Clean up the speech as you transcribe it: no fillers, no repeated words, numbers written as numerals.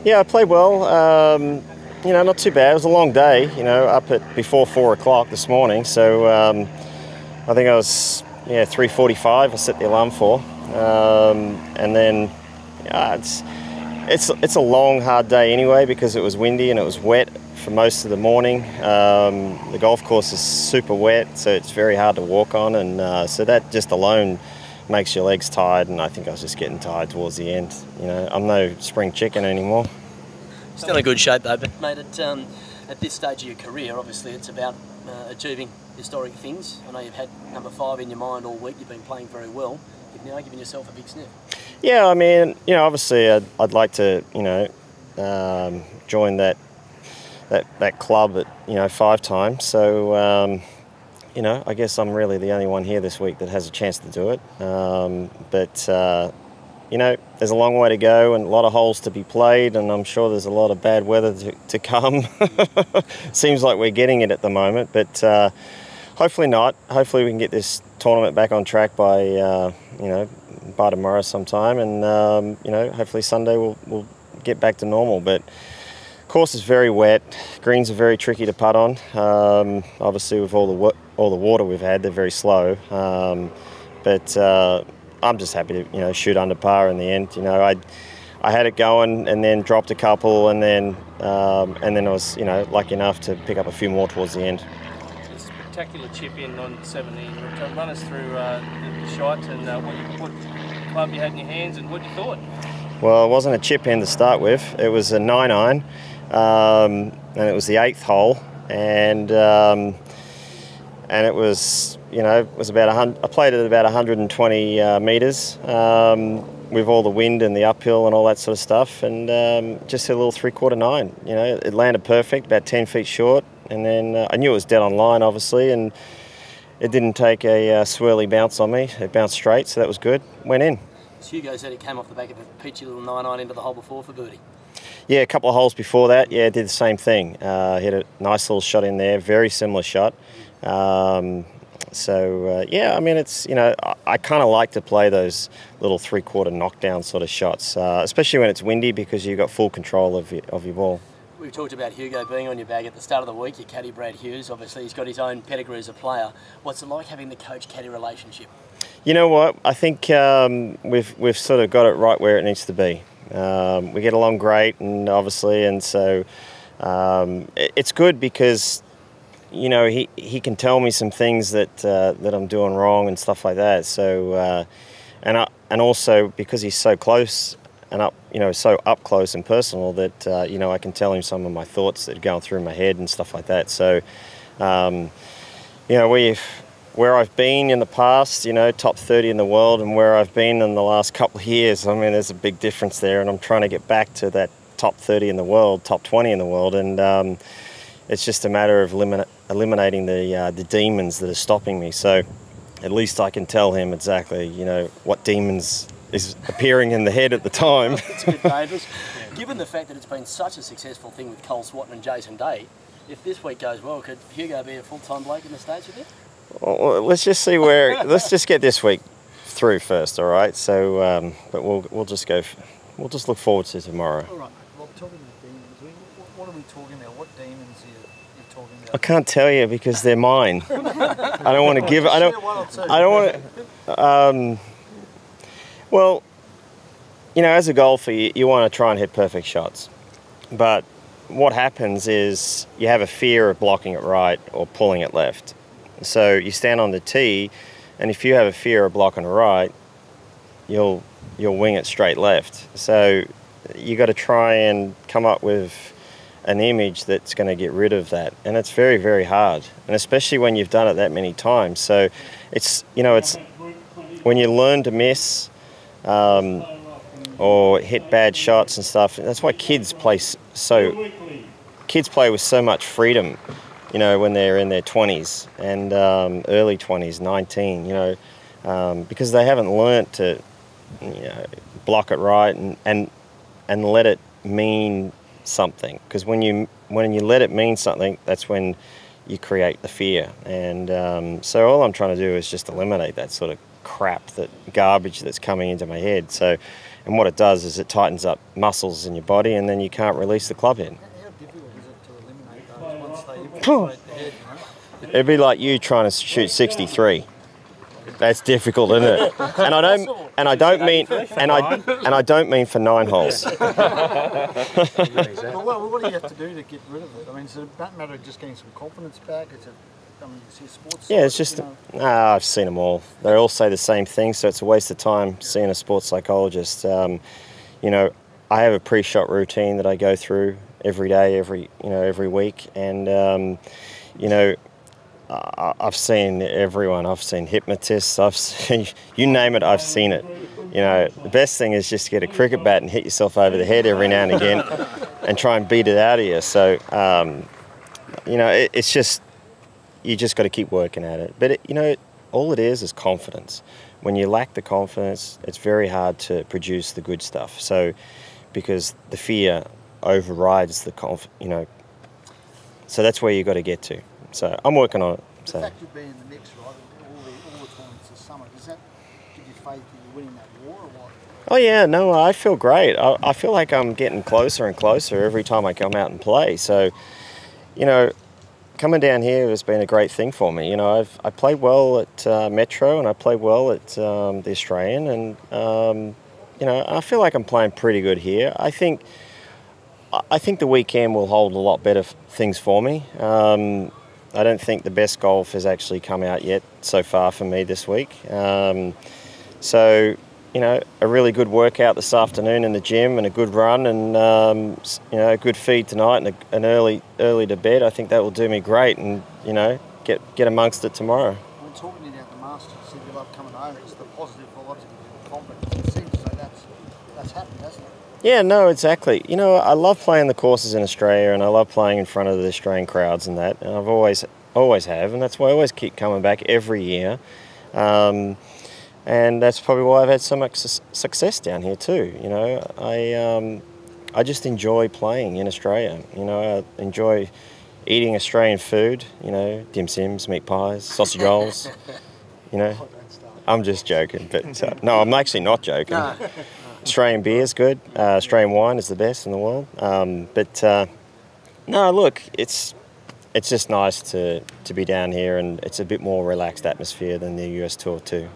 Yeah, I played well. You know, not too bad. It was a long day, you know, up at before 4 o'clock this morning. So I think I was, 3:45 I set the alarm for. And then it's a long, hard day anyway because it was windy and it was wet for most of the morning. The golf course is super wet, so it's very hard to walk on, and so that just alone makes your legs tired, and I think I was just getting tired towards the end. You know, I'm no spring chicken anymore. Still in good shape though, but mate, at this stage of your career, obviously it's about achieving historic things. I know you've had number 5 in your mind all week, you've been playing very well. You've now given yourself a big sniff. Yeah, I mean, you know, obviously I'd like to, join that club at, 5 times. So, I guess I'm really the only one here this week that has a chance to do it. But there's a long way to go and a lot of holes to be played, and I'm sure there's a lot of bad weather to come. Seems like we're getting it at the moment, but hopefully not. Hopefully we can get this tournament back on track by, by tomorrow sometime, and, hopefully Sunday we'll get back to normal. But course is very wet. Greens are very tricky to putt on. Obviously, with all the water we've had, they're very slow. But I'm just happy to shoot under par in the end. I had it going and then dropped a couple, and then I was lucky enough to pick up a few more towards the end. A spectacular chip in on 17. Run us through the shot and what club you had in your hands and what you thought. Well, it wasn't a chip in to start with. It was a 9-iron. And it was the 8th hole, and it was it was about 100. I played at about 120 meters with all the wind and the uphill and all that sort of stuff, and just hit a little 3/4 9. It landed perfect, about 10 feet short, and then I knew it was dead on line, obviously, and it didn't take a swirly bounce on me. It bounced straight, so that was good. Went in. Hugo said it came off the back of a peachy little 9-iron into the hole before for birdie. Yeah, a couple of holes before that, did the same thing. Hit a nice little shot in there, very similar shot. I mean, it's, I kind of like to play those little 3/4 knockdown sort of shots, especially when it's windy because you've got full control of your ball. We've talked about Hugo being on your bag at the start of the week. Your caddy, Brad Hughes, obviously he's got his own pedigree as a player. What's it like having the coach-caddy relationship? You know what? I think we've sort of got it right where it needs to be. We get along great, and obviously, and so it's good because he can tell me some things that I'm doing wrong and stuff like that. So and also because he's so close and so up close and personal that I can tell him some of my thoughts that are going through my head and stuff like that. So where I've been in the past, top 30 in the world, and where I've been in the last couple of years, I mean, there's a big difference there, and I'm trying to get back to that top 30 in the world, top 20 in the world, and it's just a matter of eliminating the demons that are stopping me. So at least I can tell him exactly, what demons is appearing in the head at the time. It's a bit dangerous. Given the fact that it's been such a successful thing with Cole Swatton and Jason Day, if this week goes well, could Hugo be a full-time bloke in the States with you? Well, let's just see let's just get this week through first, all right? So, but we'll just look forward to tomorrow. All right, Rob, talking about demons, what are we talking about? What demons are you talking about? I can't tell you because they're mine. I don't want to give. I don't want to. Well, as a golfer, you want to try and hit perfect shots, but what happens is you have a fear of blocking it right or pulling it left. So you stand on the tee, and if you have a fear of blocking it right, you'll wing it straight left. So you got to try and come up with an image that's going to get rid of that, and it's very, very hard, and especially when you've done it that many times. So it's when you learn to miss or hit bad shots and stuff. That's why kids play with so much freedom. When they're in their 20s and early 20s, 19, because they haven't learnt to, block it right and let it mean something. Because when you let it mean something, that's when you create the fear. And so all I'm trying to do is just eliminate that sort of crap, that garbage that's coming into my head. So, and what it does is it tightens up muscles in your body, and then you can't release the club head. How difficult is it to eliminate those once they infiltrate the head, you know? It'd be like you trying to shoot 63. That's difficult, isn't it? And I don't mean for 9 holes. Well, what do you have to do to get rid of it? I mean, is it a matter of just getting some confidence back? Is it, I mean, you see sports. Yeah, it's just, I've seen them all. They all say the same thing, so it's a waste of time seeing a sports psychologist. You know, I have a pre-shot routine that I go through every day, every week, and you know, I've seen everyone. I've seen hypnotists. I've seen, you name it, I've seen it. You know, the best thing is just to get a cricket bat and hit yourself over the head every now and again, and try and beat it out of you. So, you know, it's just, you just got to keep working at it. But you know, all it is confidence. When you lack the confidence, it's very hard to produce the good stuff. So, because the fear overrides the you know. So that's where you got to get to. So I'm working on it. So. The fact you've been in the mix, right, all the tournaments this summer, does that give you faith that you're winning that war or what? Oh yeah, no, I feel great. I feel like I'm getting closer and closer every time I come out and play. So, you know, coming down here has been a great thing for me. You know, I played well at Metro, and I played well at the Australian, and you know, I feel like I'm playing pretty good here. I think the weekend will hold a lot better things for me. I don't think the best golf has actually come out yet so far for me this week. So, you know, a really good workout this afternoon in the gym, and a good run, and you know, a good feed tonight, and an early to bed. I think that will do me great, and you know, get amongst it tomorrow. When talking to you about the Masters, you said you love coming home. It's the positive philosophy of confidence. It seems as though that's happened, hasn't it? Yeah, no, exactly. You know, I love playing the courses in Australia, and I love playing in front of the Australian crowds and that. And I've always have, and that's why I always keep coming back every year. And that's probably why I've had so much success down here too. You know, I just enjoy playing in Australia. You know, I enjoy eating Australian food. You know, dim sims, meat pies, sausage rolls. You know, I'm just joking, but no, I'm actually not joking. Australian beer is good. Australian wine is the best in the world. No, look, it's just nice to be down here, and it's a bit more relaxed atmosphere than the US tour too.